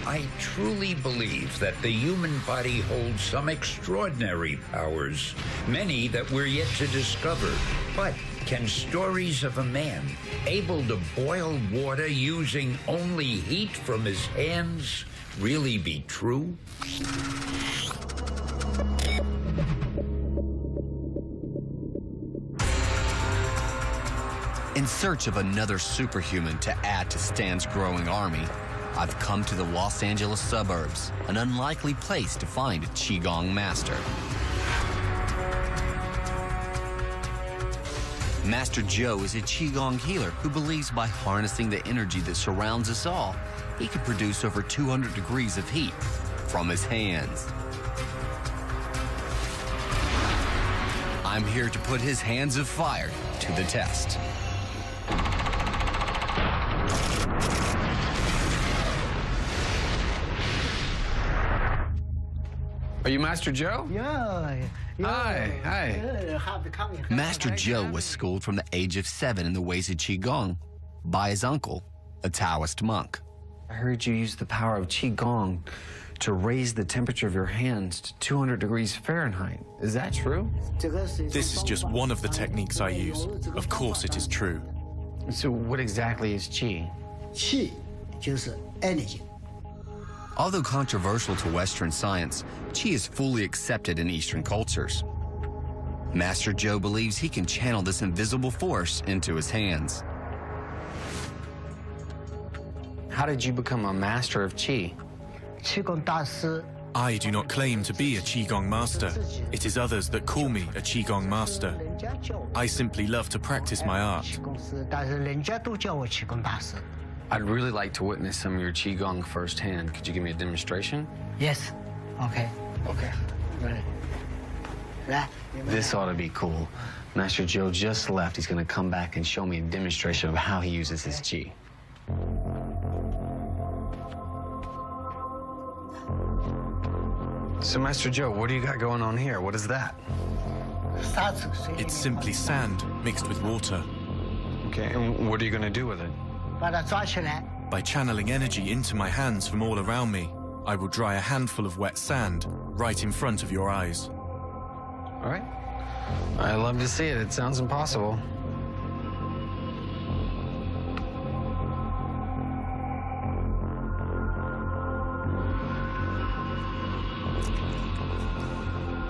I truly believe that the human body holds some extraordinary powers, many that we're yet to discover. But can stories of a man able to boil water using only heat from his hands really be true? In search of another superhuman to add to Stan's growing army, I've come to the Los Angeles suburbs, an unlikely place to find a Qigong master. Master Joe is a Qigong healer who believes by harnessing the energy that surrounds us all, he can produce over 200 degrees of heat from his hands. I'm here to put his hands of fire to the test. Are you Master Joe? Yeah. Hi. Master Joe was schooled from the age of 7 in the ways of Qigong by his uncle, a Taoist monk. I heard you use the power of Qigong to raise the temperature of your hands to 200 degrees Fahrenheit. Is that true? This is just one of the techniques I use. Of course it is true. So what exactly is Qi? 气就是 energy。 Although controversial to Western science, Qi is fully accepted in Eastern cultures. Master Joe believes he can channel this invisible force into his hands. How did you become a master of Qi? 气功大师 I do not claim to be a Qigong master. It is others that call me a Qigong master. 人家叫我 I simply love to practice my art. 气功师，但是人家都叫我气功大师。 I'd really like to witness some of your Qigong firsthand. Could you give me a demonstration? Yes. Okay. Ready. 来， This ought to be cool. Master Joe just left. He's going to come back and show me a demonstration of how he uses his Qi. So, Master Joe, what do you got going on here? What is that? 沙子水里 It's simply sand mixed with water. Okay, and what are you going to do with it? 把它抓起来， By channeling energy into my hands from all around me, I will dry a handful of wet sand right in front of your eyes. All right. I love to see it. It sounds impossible.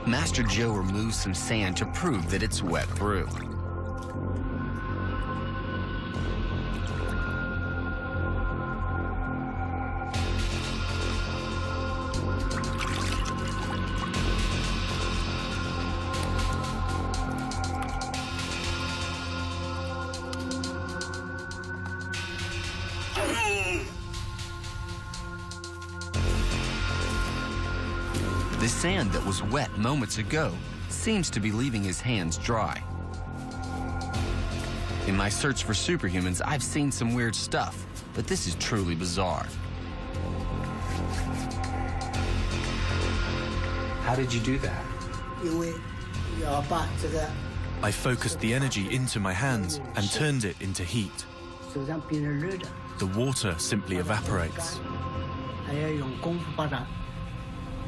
Master Joe removes some sand to prove that it's wet through. The sand that was wet moments ago seems to be leaving his hands dry. In my search for superhumans, I've seen some weird stuff, but this is truly bizarre. How did you do that? 因为要把这个 I focused the energy into my hands and turned it into heat. 手上变成热的， The water simply evaporates. 还要用功夫把它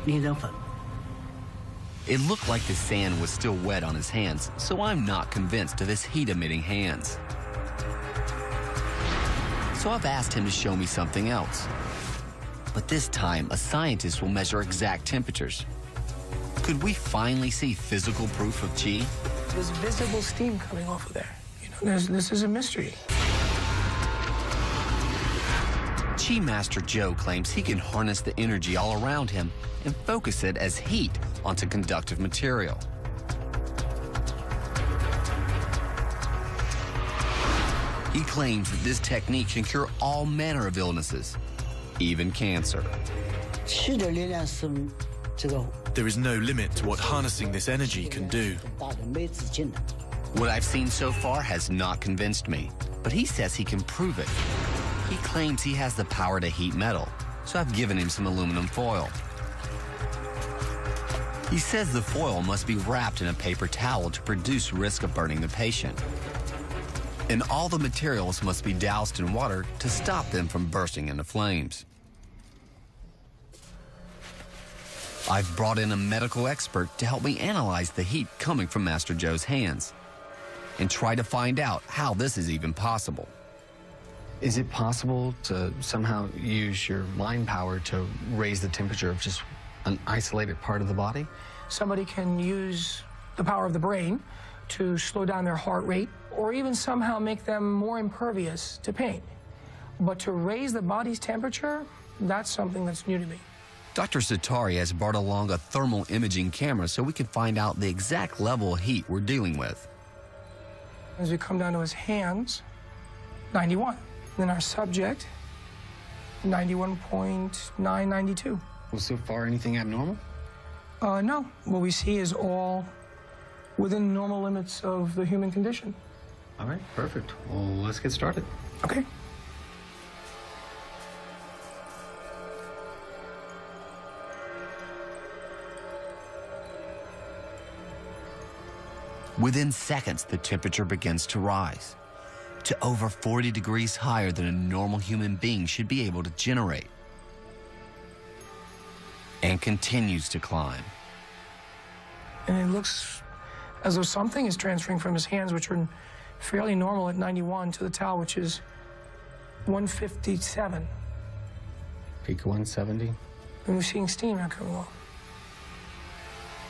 拧成粉。 It looked like the sand was still wet on his hands, so I'm not convinced of his heat-emitting hands. So I've asked him to show me something else. But this time, a scientist will measure exact temperatures. Could we finally see physical proof of Qi? There's visible steam coming off of there. This is a mystery. Qi Master Joe claims he can harness the energy all around him and focus it as heat onto conductive material. He claims that this technique can cure all manner of illnesses, even cancer. 气的力量是这个 There is no limit to what harnessing this energy can do. 很大的没止境的。 What I've seen so far has not convinced me, but he says he can prove it. He claims he has the power to heat metal, so I've given him some aluminum foil. He says the foil must be wrapped in a paper towel to produce risk of burning the patient. And all the materials must be doused in water to stop them from bursting into flames. I've brought in a medical expert to help me analyze the heat coming from Master Joe's hands and try to find out how this is even possible. Is it possible to somehow use your mind power to raise the temperature of just an isolated part of the body? Somebody can use the power of the brain to slow down their heart rate or even somehow make them more impervious to pain. But to raise the body's temperature, that's something that's new to me. Dr. Satari has brought along a thermal imaging camera so we can find out the exact level of heat we're dealing with. As we come down to his hands, 91. Then our subject, 91.992. Well, so far, anything abnormal? No. What we see is all within normal limits of the human condition. All right, perfect. Well, let's get started. Okay. Within seconds, the temperature begins to rise to over 40 degrees higher than a normal human being should be able to generate, and continues to climb. And it looks as though something is transferring from his hands, which are fairly normal at 91, to the towel, which is 157. Peak 170. And we're seeing steam now coming off.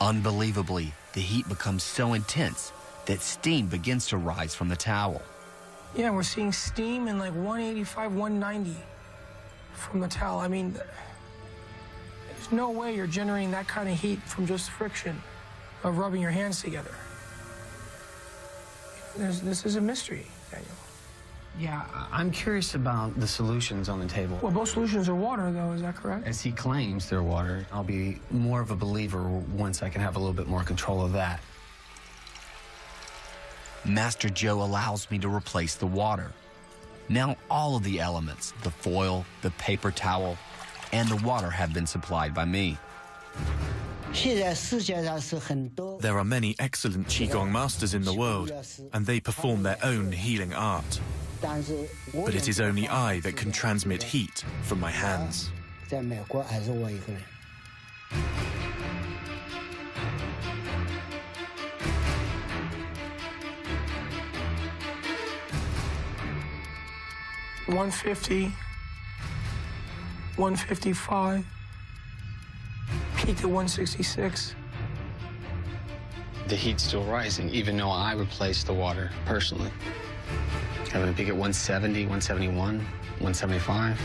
Unbelievably, the heat becomes so intense that steam begins to rise from the towel. Yeah, we're seeing steam in like 185, 190 from the towel. I mean, there's no way you're generating that kind of heat from just friction of rubbing your hands together. This is a mystery, Daniel. Yeah, I'm curious about the solutions on the table. Well, both solutions are water, though, is that correct? As he claims they're water, I'll be more of a believer once I can have a little bit more control of that. Master Joe allows me to replace the water. Now all of the elements, the foil, the paper towel, and the water have been supplied by me. There are many excellent Qigong masters in the world, and they perform their own healing art. But it is only I that can transmit heat from my hands. 150, 155, peaked at 166. The heat's still rising, even though I replaced the water personally. Having a peak at 170, 171, 175.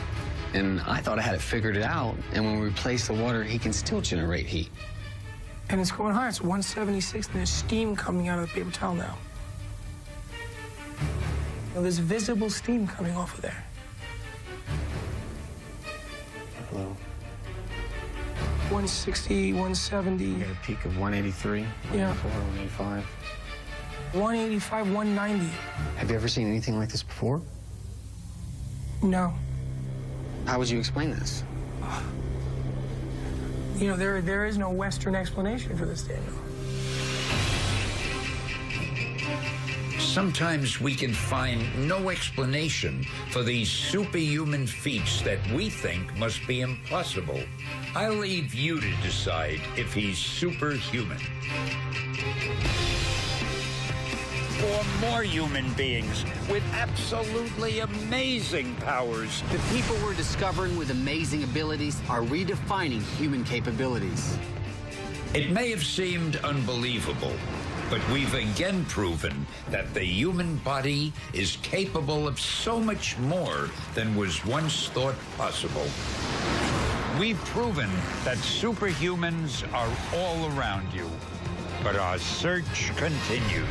And I thought I had it figured out. And when we replace the water, he can still generate heat. And it's going higher. It's 176, and there's steam coming out of the paper towel now. Now, there's visible steam coming off of there. Hello. 160, 170. We got a peak of 183, 184, 185. 185, 190. Have you ever seen anything like this before? No. How would you explain this? You know, there is no Western explanation for this, Daniel. Sometimes we can find no explanation for these superhuman feats that we think must be impossible. I'll leave you to decide if he's superhuman. For more human beings with absolutely amazing powers. The people we're discovering with amazing abilities are redefining human capabilities. It may have seemed unbelievable, but we've again proven that the human body is capable of so much more than was once thought possible. We've proven that superhumans are all around you, but our search continues.